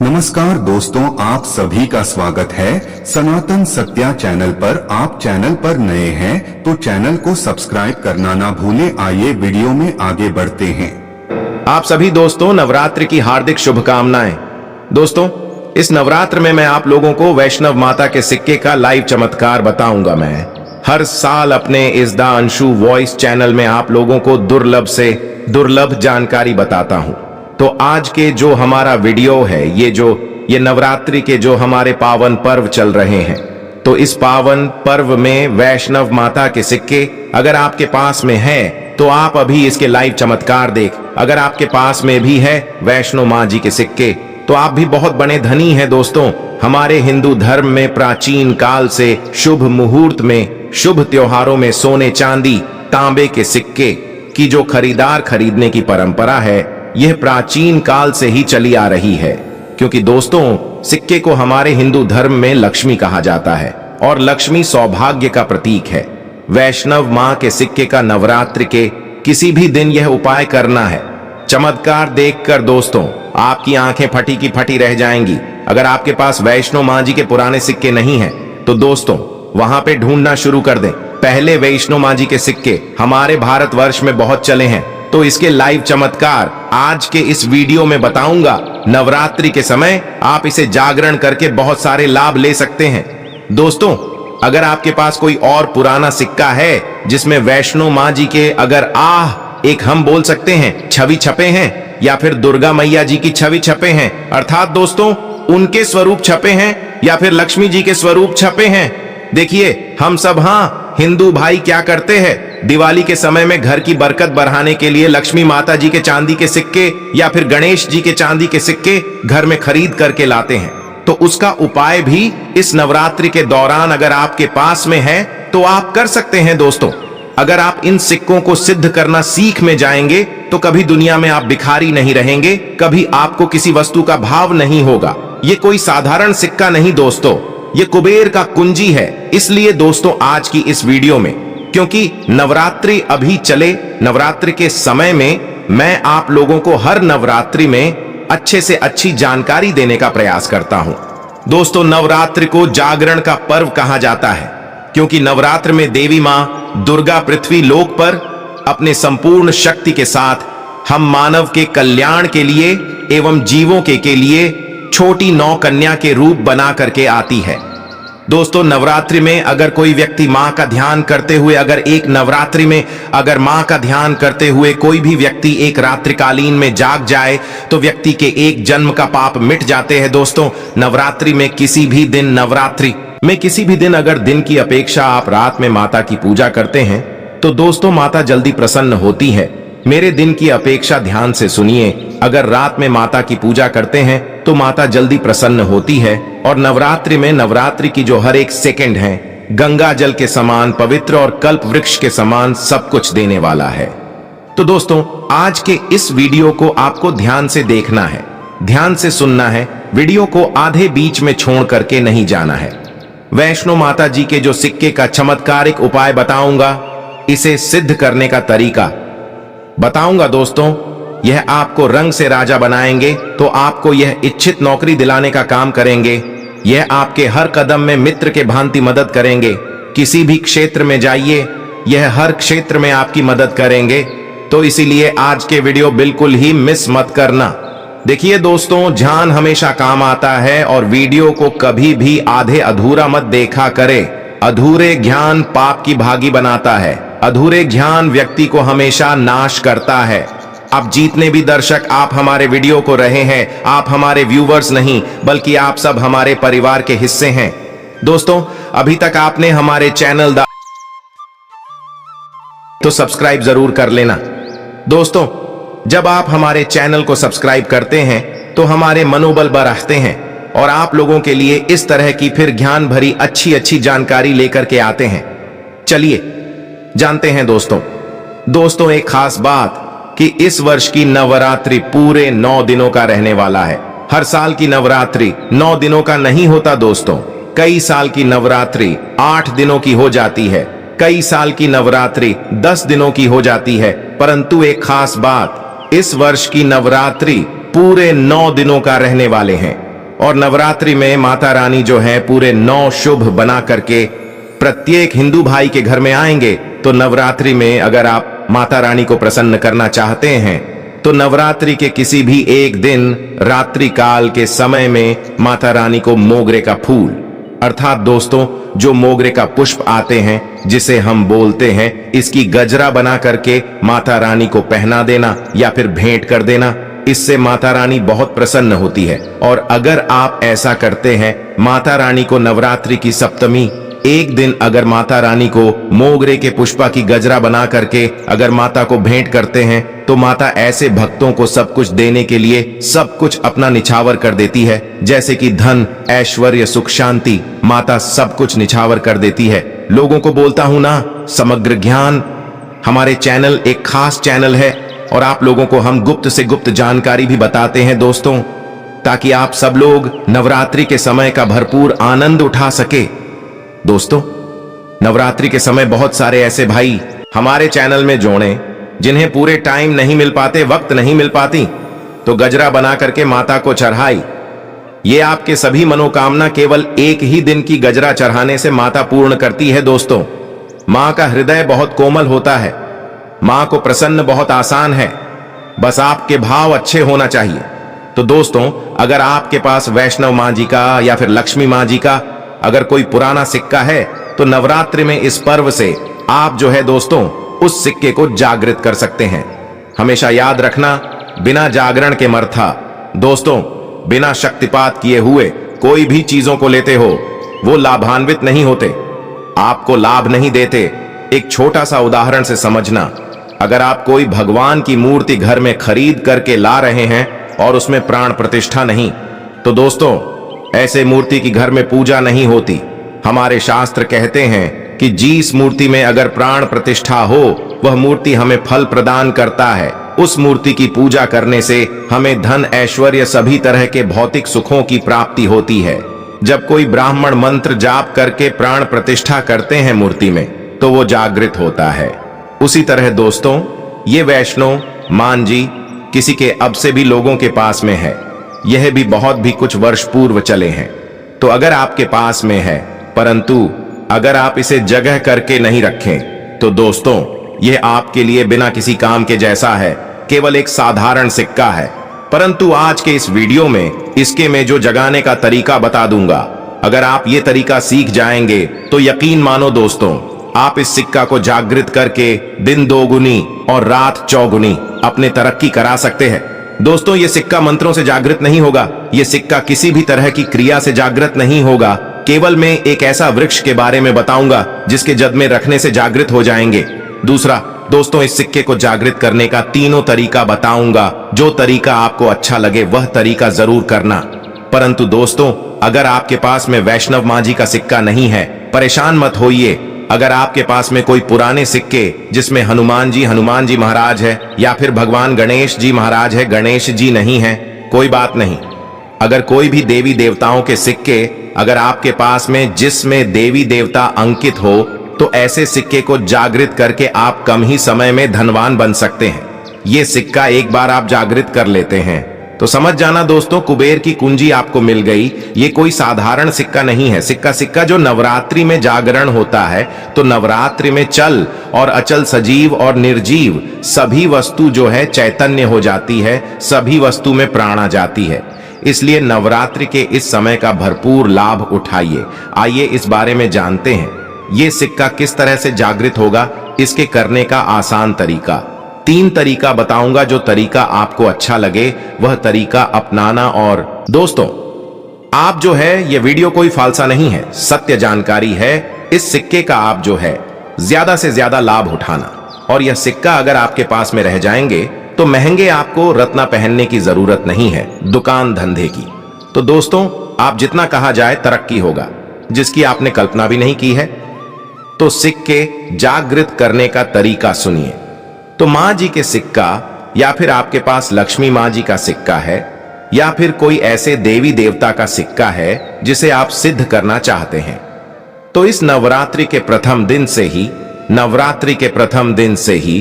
नमस्कार दोस्तों, आप सभी का स्वागत है सनातन सत्या चैनल पर। आप चैनल पर नए हैं तो चैनल को सब्सक्राइब करना ना भूलें। आइए वीडियो में आगे बढ़ते हैं। आप सभी दोस्तों नवरात्र की हार्दिक शुभकामनाएं। दोस्तों, इस नवरात्र में मैं आप लोगों को वैष्णव माता के सिक्के का लाइव चमत्कार बताऊंगा। मैं हर साल अपने इस दा अंशु वॉइस चैनल में आप लोगों को दुर्लभ से दुर्लभ जानकारी बताता हूं। तो आज के जो हमारा वीडियो है, ये नवरात्रि के जो हमारे पावन पर्व चल रहे हैं, तो इस पावन पर्व में वैष्णव माता के सिक्के अगर आपके पास में है तो आप अभी इसके लाइव चमत्कार देख। अगर आपके पास में भी है वैष्णो माँ जी के सिक्के तो आप भी बहुत बड़े धनी हैं। दोस्तों, हमारे हिंदू धर्म में प्राचीन काल से शुभ मुहूर्त में, शुभ त्योहारों में सोने चांदी तांबे के सिक्के की जो खरीदने की परंपरा है, यह प्राचीन काल से ही चली आ रही है। क्योंकि दोस्तों, सिक्के को हमारे हिंदू धर्म में लक्ष्मी कहा जाता है और लक्ष्मी सौभाग्य का प्रतीक है। वैष्णव माँ के सिक्के का नवरात्रि के किसी भी दिन यह उपाय करना है। चमत्कार देखकर दोस्तों आपकी आंखें फटी की फटी रह जाएंगी। अगर आपके पास वैष्णो माँ जी के पुराने सिक्के नहीं हैं तो दोस्तों वहां पे ढूंढना शुरू कर दें। पहले वैष्णो माँ जी के सिक्के हमारे भारतवर्ष में बहुत चले हैं, तो इसके लाइव चमत्कार आज के इस वीडियो में बताऊंगा। नवरात्रि के समय आप इसे जागरण करके बहुत सारे लाभ ले सकते हैं। दोस्तों, अगर आपके पास कोई और पुराना सिक्का है जिसमें वैष्णो माँ जी के अगर एक हम बोल सकते हैं छवि छपे हैं, या फिर दुर्गा मैया जी की छवि छपे हैं, अर्थात दोस्तों उनके स्वरूप छपे हैं, या फिर लक्ष्मी जी के स्वरूप छपे हैं। देखिए, हम सब हिंदू भाई क्या करते हैं, दिवाली के समय में घर की बरकत बढ़ाने के लिए लक्ष्मी माता जी के चांदी के सिक्के या फिर गणेश जी के चांदी के सिक्के घर में खरीद करके लाते हैं। तो उसका उपाय भी इस नवरात्रि के दौरान अगर आपके पास में है तो आप कर सकते हैं। दोस्तों, अगर आप इन सिक्कों को सिद्ध करना सीख में जाएंगे तो कभी दुनिया में आप भिखारी नहीं रहेंगे, कभी आपको किसी वस्तु का भाव नहीं होगा। ये कोई साधारण सिक्का नहीं दोस्तों, ये कुबेर का कुंजी है। इसलिए दोस्तों आज की इस वीडियो में, क्योंकि नवरात्रि अभी चले, नवरात्रि के समय में मैं आप लोगों को हर नवरात्रि में अच्छे से अच्छी जानकारी देने का प्रयास करता हूं। दोस्तों, नवरात्रि को जागरण का पर्व कहा जाता है क्योंकि नवरात्र में देवी मां दुर्गा पृथ्वी लोक पर अपने संपूर्ण शक्ति के साथ हम मानव के कल्याण के लिए एवं जीवों के लिए छोटी नौ कन्या के रूप बना करके आती है। दोस्तों, नवरात्रि में अगर कोई व्यक्ति मां का ध्यान करते हुए, अगर एक नवरात्रि में अगर मां का ध्यान करते हुए कोई भी व्यक्ति एक रात्रिकालीन में जाग जाए तो व्यक्ति के एक जन्म का पाप मिट जाते हैं। दोस्तों, नवरात्रि में किसी भी दिन अगर दिन की अपेक्षा आप रात में माता की पूजा करते हैं तो दोस्तों माता जल्दी प्रसन्न होती है। मेरे दिन की अपेक्षा ध्यान से सुनिए, अगर रात में माता की पूजा करते हैं तो माता जल्दी प्रसन्न होती है। और नवरात्रि में, नवरात्रि की जो हर एक सेकंड है गंगा जल के समान पवित्र और कल्प वृक्ष के समान सब कुछ देने वाला है। तो दोस्तों, आज के इस वीडियो को आपको ध्यान से देखना है, ध्यान से सुनना है, वीडियो को आधे बीच में छोड़ करके नहीं जाना है। वैष्णो माता जी के जो सिक्के का चमत्कारिक उपाय बताऊंगा, इसे सिद्ध करने का तरीका बताऊंगा। दोस्तों, यह आपको रंग से राजा बनाएंगे, तो आपको यह इच्छित नौकरी दिलाने का काम करेंगे। यह आपके हर कदम में मित्र के भांति मदद करेंगे। किसी भी क्षेत्र में जाइए, यह हर क्षेत्र में आपकी मदद करेंगे। तो इसीलिए आज के वीडियो बिल्कुल ही मिस मत करना। देखिए दोस्तों, ध्यान हमेशा काम आता है और वीडियो को कभी भी आधे अधूरा मत देखा करे। अधूरे ज्ञान पाप की भागी बनाता है। अधूरे ज्ञान व्यक्ति को हमेशा नाश करता है। आप जितने भी दर्शक आप हमारे वीडियो को रहे हैं, आप हमारे व्यूवर्स नहीं बल्कि आप सब हमारे परिवार के हिस्से हैं। दोस्तों, अभी तक आपने हमारे चैनल तो सब्सक्राइब जरूर कर लेना। दोस्तों, जब आप हमारे चैनल को सब्सक्राइब करते हैं तो हमारे मनोबल बढ़ाते हैं और आप लोगों के लिए इस तरह की फिर ज्ञान भरी अच्छी जानकारी लेकर के आते हैं। चलिए जानते हैं दोस्तों, एक खास बात कि इस वर्ष की नवरात्रि पूरे 9 दिनों का रहने वाला है। हर साल की नवरात्रि 9 दिनों का नहीं होता दोस्तों, कई साल की नवरात्रि 8 दिनों की हो जाती है, कई साल की नवरात्रि 10 दिनों की हो जाती है। परंतु एक खास बात, इस वर्ष की नवरात्रि पूरे 9 दिनों का रहने वाले हैं। और नवरात्रि में माता रानी जो है पूरे 9 शुभ बना करके प्रत्येक हिंदू भाई के घर में आएंगे। तो नवरात्रि में अगर आप माता रानी को प्रसन्न करना चाहते हैं तो नवरात्रि के किसी भी एक दिन रात्रि काल के समय में माता रानी को मोगरे का फूल अर्थात दोस्तों जो मोगरे का पुष्प आते हैं जिसे हम बोलते हैं, इसकी गजरा बना करके माता रानी को पहना देना या फिर भेंट कर देना। इससे माता रानी बहुत प्रसन्न होती है। और अगर आप ऐसा करते हैं, माता रानी को नवरात्रि की सप्तमी एक दिन अगर माता रानी को मोगरे के पुष्पा की गजरा बना करके अगर माता को भेंट करते हैं तो माता ऐसे भक्तों को सब कुछ देने के लिए सब कुछ अपना निछावर कर देती है। जैसे कि धन, ऐश्वर्य, सुख, शांति, माता सब कुछ निछावर कर देती है। लोगों को बोलता हूं ना, समग्र ज्ञान हमारे चैनल एक खास चैनल है और आप लोगों को हम गुप्त से गुप्त जानकारी भी बताते हैं दोस्तों, ताकि आप सब लोग नवरात्रि के समय का भरपूर आनंद उठा सके। दोस्तों, नवरात्रि के समय बहुत सारे ऐसे भाई हमारे चैनल में जोड़े जिन्हें पूरे टाइम नहीं मिल पाते, वक्त नहीं मिल पाती, तो गजरा बना करके माता को चढ़ाई। ये आपके सभी मनोकामना केवल एक ही दिन की गजरा चढ़ाने से माता पूर्ण करती है। दोस्तों, मां का हृदय बहुत कोमल होता है, मां को प्रसन्न बहुत आसान है, बस आपके भाव अच्छे होना चाहिए। तो दोस्तों, अगर आपके पास वैष्णव मां जी का या फिर लक्ष्मी मां जी का अगर कोई पुराना सिक्का है तो नवरात्रि में इस पर्व से आप जो है दोस्तों उस सिक्के को जागृत कर सकते हैं। हमेशा याद रखना, बिना जागरण के मर्था। दोस्तों, बिना शक्तिपात किए हुए कोई भी चीजों को लेते हो वो लाभान्वित नहीं होते, आपको लाभ नहीं देते। एक छोटा सा उदाहरण से समझना, अगर आप कोई भगवान की मूर्ति घर में खरीद करके ला रहे हैं और उसमें प्राण प्रतिष्ठा नहीं, तो दोस्तों ऐसे मूर्ति की घर में पूजा नहीं होती। हमारे शास्त्र कहते हैं कि जिस मूर्ति में अगर प्राण प्रतिष्ठा हो वह मूर्ति हमें फल प्रदान करता है। उस मूर्ति की पूजा करने से हमें धन, ऐश्वर्य, सभी तरह के भौतिक सुखों की प्राप्ति होती है। जब कोई ब्राह्मण मंत्र जाप करके प्राण प्रतिष्ठा करते हैं मूर्ति में तो वो जागृत होता है। उसी तरह दोस्तों, ये वैष्णव मान जी किसी के अब से भी लोगों के पास में है, यह भी बहुत भी कुछ वर्ष पूर्व चले हैं। तो अगर आपके पास में है परंतु अगर आप इसे जगह करके नहीं रखें तो दोस्तों यह आपके लिए बिना किसी काम के जैसा है, केवल एक साधारण सिक्का है। परंतु आज के इस वीडियो में इसके मैं जो जगाने का तरीका बता दूंगा, अगर आप ये तरीका सीख जाएंगे तो यकीन मानो दोस्तों, आप इस सिक्का को जागृत करके दिन दोगुनी और रात चौगुनी अपने तरक्की करा सकते हैं। दोस्तों, ये सिक्का मंत्रों से जागृत नहीं होगा, ये सिक्का किसी भी तरह की क्रिया से जागृत नहीं होगा। केवल मैं एक ऐसा वृक्ष के बारे में बताऊंगा जिसके जद में रखने से जागृत हो जाएंगे। दूसरा दोस्तों, इस सिक्के को जागृत करने का तीनों तरीका बताऊंगा। जो तरीका आपको अच्छा लगे वह तरीका जरूर करना। परंतु दोस्तों, अगर आपके पास में वैष्णव मां जी का सिक्का नहीं है, परेशान मत होइए। अगर आपके पास में कोई पुराने सिक्के जिसमें हनुमान जी महाराज है या फिर भगवान गणेश जी महाराज है, गणेश जी नहीं है, कोई बात नहीं। अगर कोई भी देवी देवताओं के सिक्के अगर आपके पास में जिसमें देवी देवता अंकित हो तो ऐसे सिक्के को जागृत करके आप कम ही समय में धनवान बन सकते हैं। ये सिक्का एक बार आप जागृत कर लेते हैं तो समझ जाना दोस्तों, कुबेर की कुंजी आपको मिल गई। ये कोई साधारण सिक्का नहीं है। सिक्का जो नवरात्रि में जागरण होता है तो नवरात्रि में चल और अचल, सजीव और निर्जीव सभी वस्तु जो है चैतन्य हो जाती है, सभी वस्तु में प्राण आ जाती है। इसलिए नवरात्रि के इस समय का भरपूर लाभ उठाइए। आइए इस बारे में जानते हैं, ये सिक्का किस तरह से जागृत होगा, इसके करने का आसान तरीका। 3 तरीका बताऊंगा, जो तरीका आपको अच्छा लगे वह तरीका अपनाना। और दोस्तों, आप जो है ये वीडियो कोई फालसा नहीं है, सत्य जानकारी है। इस सिक्के का आप जो है ज्यादा से ज्यादा लाभ उठाना। और यह सिक्का अगर आपके पास में रह जाएंगे तो महंगे आपको रत्ना पहनने की जरूरत नहीं है, दुकान धंधे की। तो दोस्तों, आप जितना कहा जाए तरक्की होगा, जिसकी आपने कल्पना भी नहीं की है। तो सिक्के जागृत करने का तरीका सुनिए। तो मां जी के सिक्का या फिर आपके पास लक्ष्मी मां जी का सिक्का है या फिर कोई ऐसे देवी देवता का सिक्का है जिसे आप सिद्ध करना चाहते हैं, तो इस नवरात्रि के प्रथम दिन से ही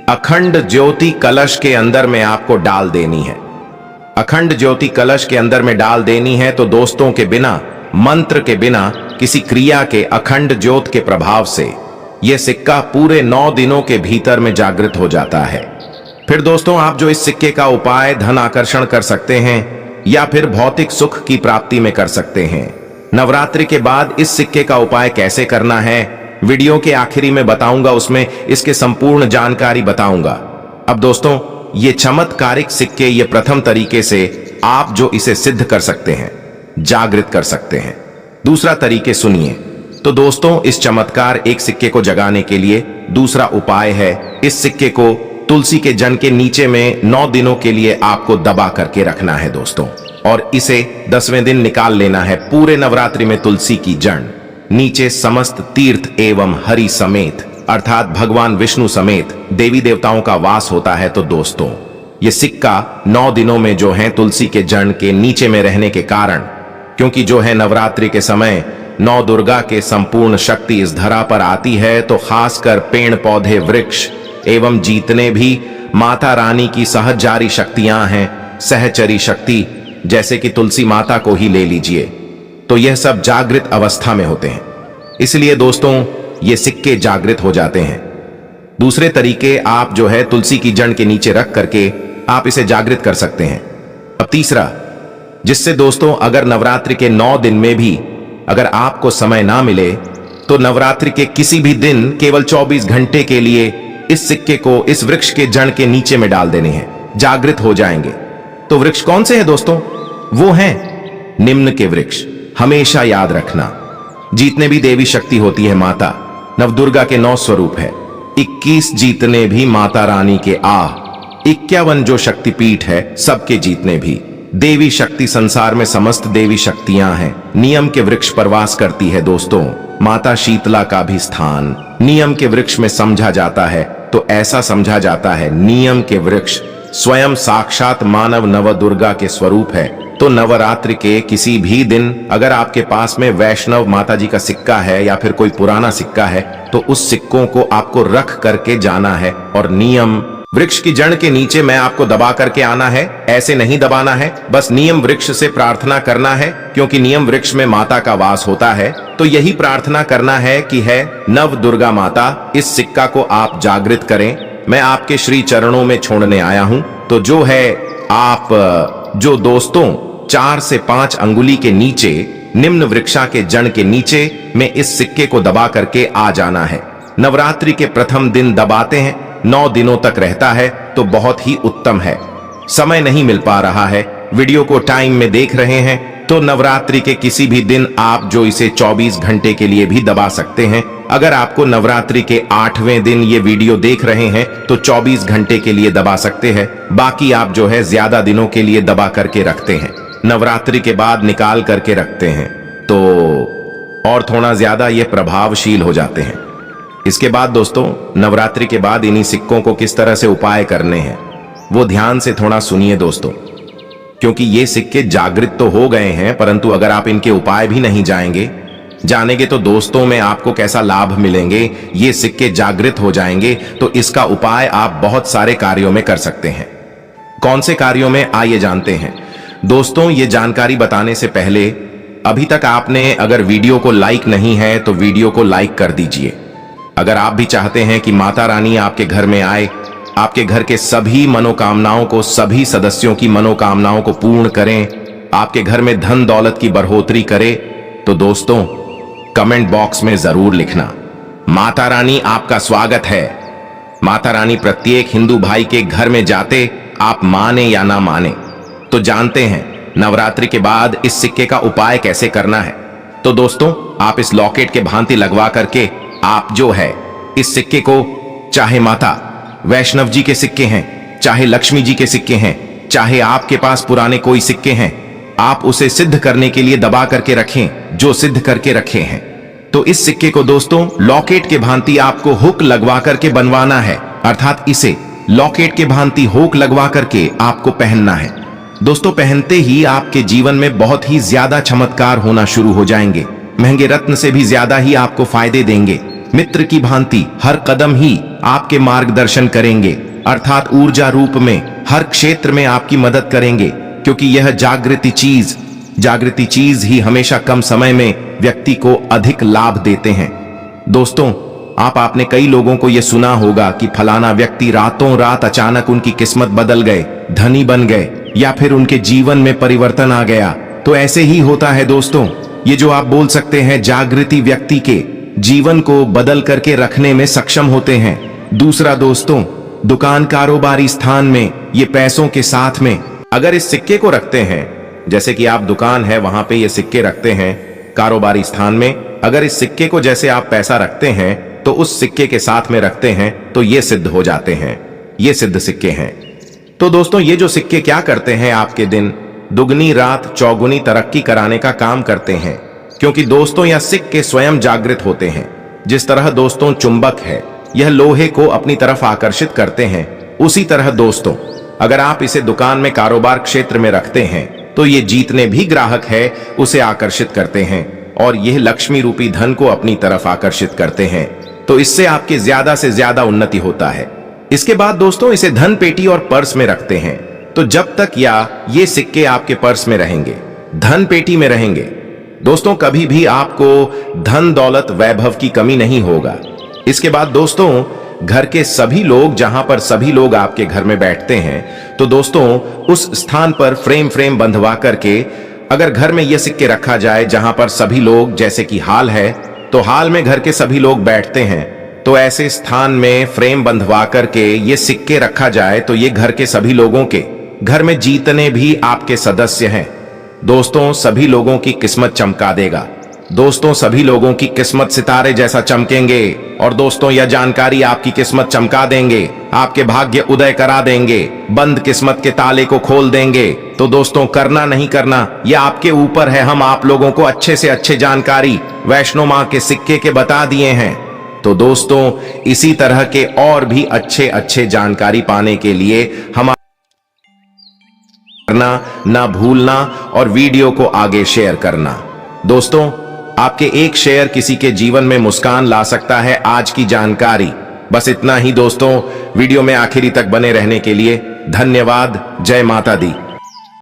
अखंड ज्योति कलश के अंदर में आपको डाल देनी है। अखंड ज्योति कलश के अंदर में डाल देनी है। तो दोस्तों के बिना, मंत्र के बिना, किसी क्रिया के अखंड ज्योत के प्रभाव से यह सिक्का पूरे 9 दिनों के भीतर में जागृत हो जाता है। फिर दोस्तों, आप जो इस सिक्के का उपाय धन आकर्षण कर सकते हैं या फिर भौतिक सुख की प्राप्ति में कर सकते हैं। नवरात्रि के बाद इस सिक्के का उपाय कैसे करना है, वीडियो के आखिरी में बताऊंगा, उसमें इसके संपूर्ण जानकारी बताऊंगा। अब दोस्तों, ये चमत्कारिक सिक्के, ये प्रथम तरीके से आप जो इसे सिद्ध कर सकते हैं, जागृत कर सकते हैं। दूसरा तरीके सुनिए। तो दोस्तों, इस चमत्कार एक सिक्के को जगाने के लिए दूसरा उपाय है, इस सिक्के को तुलसी के जड़ के नीचे में 9 दिनों के लिए आपको दबा करके रखना है दोस्तों, और इसे 10वें दिन निकाल लेना है। पूरे नवरात्रि में तुलसी की जड़ नीचे समस्त तीर्थ एवं हरि समेत, अर्थात भगवान विष्णु समेत देवी देवताओं का वास होता है। तो दोस्तों, ये सिक्का 9 दिनों में जो है तुलसी के जड़ के नीचे में रहने के कारण, क्योंकि जो है नवरात्रि के समय 9 दुर्गा के संपूर्ण शक्ति इस धरा पर आती है, तो खासकर पेड़ पौधे वृक्ष एवं जितने भी माता रानी की सहज जारी शक्तियां हैं, सहचरी शक्ति, जैसे कि तुलसी माता को ही ले लीजिए, तो यह सब जागृत अवस्था में होते हैं। इसलिए दोस्तों, ये सिक्के जागृत हो जाते हैं। दूसरे तरीके, आप जो है तुलसी की जड़ के नीचे रख करके आप इसे जागृत कर सकते हैं। अब तीसरा, जिससे दोस्तों अगर नवरात्रि के 9 दिन में भी अगर आपको समय ना मिले, तो नवरात्रि के किसी भी दिन केवल 24 घंटे के लिए इस सिक्के को इस वृक्ष के जड़ के नीचे में डाल देने हैं, जागृत हो जाएंगे। तो वृक्ष कौन से हैं दोस्तों? वो हैं निम्न के वृक्ष। हमेशा याद रखना, जितने भी देवी शक्ति होती है माता, नवदुर्गा के 9 स्वरूप है। 21 जितने भी माता रानी के 51 जो शक्तिपीठ है, सबके जितने भी देवी शक्ति संसार में समस्त देवी शक्तियां हैं, नियम के वृक्ष पर वास करती है दोस्तों। माता शीतला का भी स्थान नियम के वृक्ष में समझा जाता है। तो ऐसा समझा जाता है, नियम के वृक्ष स्वयं साक्षात मानव नवदुर्गा के स्वरूप है। तो नवरात्रि के किसी भी दिन अगर आपके पास में वैष्णव माता जी का सिक्का है या फिर कोई पुराना सिक्का है, तो उस सिक्कों को आपको रख करके जाना है और नियम वृक्ष की जड़ के नीचे में आपको दबा करके आना है। ऐसे नहीं दबाना है, बस नियम वृक्ष से प्रार्थना करना है, क्योंकि नियम वृक्ष में माता का वास होता है। तो यही प्रार्थना करना है कि है नव दुर्गा माता, इस सिक्का को आप जागृत करें, मैं आपके श्री चरणों में छोड़ने आया हूं। तो जो है आप जो दोस्तों 4 से 5 अंगुली के नीचे निम्न वृक्षा के जड़ के नीचे में इस सिक्के को दबा करके आ जाना है। नवरात्रि के प्रथम दिन दबाते हैं, 9 दिनों तक रहता है, तो बहुत ही उत्तम है। समय नहीं मिल पा रहा है, वीडियो को टाइम में देख रहे हैं, तो नवरात्रि के किसी भी दिन आप जो इसे 24 घंटे के लिए भी दबा सकते हैं। अगर आपको नवरात्रि के 8वें दिन ये वीडियो देख रहे हैं, तो 24 घंटे के लिए दबा सकते हैं। बाकी आप जो है ज्यादा दिनों के लिए दबा करके रखते हैं, नवरात्रि के बाद निकाल करके रखते हैं, तो और थोड़ा ज्यादा ये प्रभावशील हो जाते हैं। इसके बाद दोस्तों, नवरात्रि के बाद इन्हीं सिक्कों को किस तरह से उपाय करने हैं, वो ध्यान से थोड़ा सुनिए दोस्तों, क्योंकि ये सिक्के जागृत तो हो गए हैं, परंतु अगर आप इनके उपाय भी नहीं जानेंगे तो दोस्तों में आपको कैसा लाभ मिलेंगे। ये सिक्के जागृत हो जाएंगे, तो इसका उपाय आप बहुत सारे कार्यों में कर सकते हैं। कौन से कार्यों में, आइए जानते हैं दोस्तों। ये जानकारी बताने से पहले, अभी तक आपने अगर वीडियो को लाइक नहीं है तो वीडियो को लाइक कर दीजिए। अगर आप भी चाहते हैं कि माता रानी आपके घर में आए, आपके घर के सभी मनोकामनाओं को, सभी सदस्यों की मनोकामनाओं को पूर्ण करें, आपके घर में धन दौलत की बढ़ोतरी करे, तो दोस्तों कमेंट बॉक्स में जरूर लिखना, माता रानी आपका स्वागत है। माता रानी प्रत्येक हिंदू भाई के घर में जाते, आप माने या ना माने, तो जानते हैं नवरात्रि के बाद इस सिक्के का उपाय कैसे करना है। तो दोस्तों, आप इस लॉकेट के भांति लगवा करके आप जो है इस सिक्के को, चाहे माता वैष्णव जी के सिक्के हैं, चाहे लक्ष्मी जी के सिक्के हैं, चाहे आपके पास पुराने कोई सिक्के हैं, आप उसे सिद्ध करने के लिए दबा करके रखें, जो सिद्ध करके रखे हैं। तो इस सिक्के को दोस्तों लॉकेट के भांति आपको हुक लगवा करके बनवाना है, अर्थात इसे लॉकेट के भांति हुक लगवा करके आपको पहनना है। दोस्तों, पहनते ही आपके जीवन में बहुत ही ज्यादा चमत्कार होना शुरू हो जाएंगे, महंगे रत्न से भी ज्यादा ही आपको फायदे देंगे। मित्र की भांति हर कदम ही आपके मार्गदर्शन करेंगे, अर्थात ऊर्जा रूप में हर क्षेत्र में आपकी मदद करेंगे। क्योंकि यह जागृति चीज ही हमेशा कम समय में व्यक्ति को अधिक लाभ देते हैं। दोस्तों, आपने कई लोगों को यह सुना होगा कि फलाना व्यक्ति रातों रात अचानक उनकी किस्मत बदल गए, धनी बन गए, या फिर उनके जीवन में परिवर्तन आ गया। तो ऐसे ही होता है दोस्तों, ये जो आप बोल सकते हैं जागृति व्यक्ति के जीवन को बदल करके रखने में सक्षम होते हैं। दूसरा दोस्तों, दुकान कारोबारी स्थान में ये पैसों के साथ में अगर इस सिक्के को रखते हैं, जैसे कि आप दुकान है वहां पे ये सिक्के रखते हैं कारोबारी स्थान में, अगर इस सिक्के को जैसे आप पैसा रखते हैं तो उस सिक्के के साथ में रखते हैं तो ये सिद्ध हो जाते हैं, ये सिद्ध सिक्के हैं। तो दोस्तों, ये जो सिक्के क्या करते हैं, आपके दिन दुगनी रात चौगुनी तरक्की कराने का काम करते हैं। क्योंकि दोस्तों, यह सिक्के स्वयं जागृत होते हैं। जिस तरह दोस्तों चुंबक है, यह लोहे को अपनी तरफ आकर्षित करते हैं, उसी तरह दोस्तों अगर आप इसे दुकान में कारोबार क्षेत्र में रखते हैं तो ये जितने भी ग्राहक है उसे आकर्षित करते हैं और यह लक्ष्मी रूपी धन को अपनी तरफ आकर्षित करते हैं। तो इससे आपकी ज्यादा से ज्यादा उन्नति होता है। इसके बाद दोस्तों इसे धन पेटी और पर्स में रखते हैं। तो जब तक ये सिक्के आपके पर्स में रहेंगे, धन पेटी में रहेंगे, दोस्तों कभी भी आपको धन दौलत वैभव की कमी नहीं होगा। इसके बाद दोस्तों घर के सभी लोग, जहां पर सभी लोग आपके घर में बैठते हैं, तो दोस्तों उस स्थान पर फ्रेम बंधवा करके अगर घर में यह सिक्के रखा जाए जहां पर सभी लोग, जैसे कि हाल है तो हाल में घर के सभी लोग बैठते हैं, तो ऐसे स्थान में फ्रेम बंधवा करके ये सिक्के रखा जाए तो ये घर के सभी लोगों के, घर में जितने भी आपके सदस्य हैं दोस्तों, सभी लोगों की किस्मत चमका देगा। दोस्तों सभी लोगों की किस्मत सितारे जैसा चमकेंगे और दोस्तों यह जानकारी आपकी किस्मत चमका देंगे, आपके भाग्य उदय करा देंगे, बंद किस्मत के ताले को खोल देंगे। तो दोस्तों करना नहीं करना यह आपके ऊपर है। हम आप लोगों को अच्छे से अच्छे जानकारी वैष्णो मां के सिक्के के बता दिए हैं। तो दोस्तों इसी तरह के और भी अच्छे जानकारी पाने के लिए हम ना भूलना और वीडियो को आगे शेयर करना। दोस्तों आपके एक शेयर किसी के जीवन में मुस्कान ला सकता है। आज की जानकारी बस इतना ही दोस्तों। वीडियो में आखिरी तक बने रहने के लिए धन्यवाद। जय माता दी।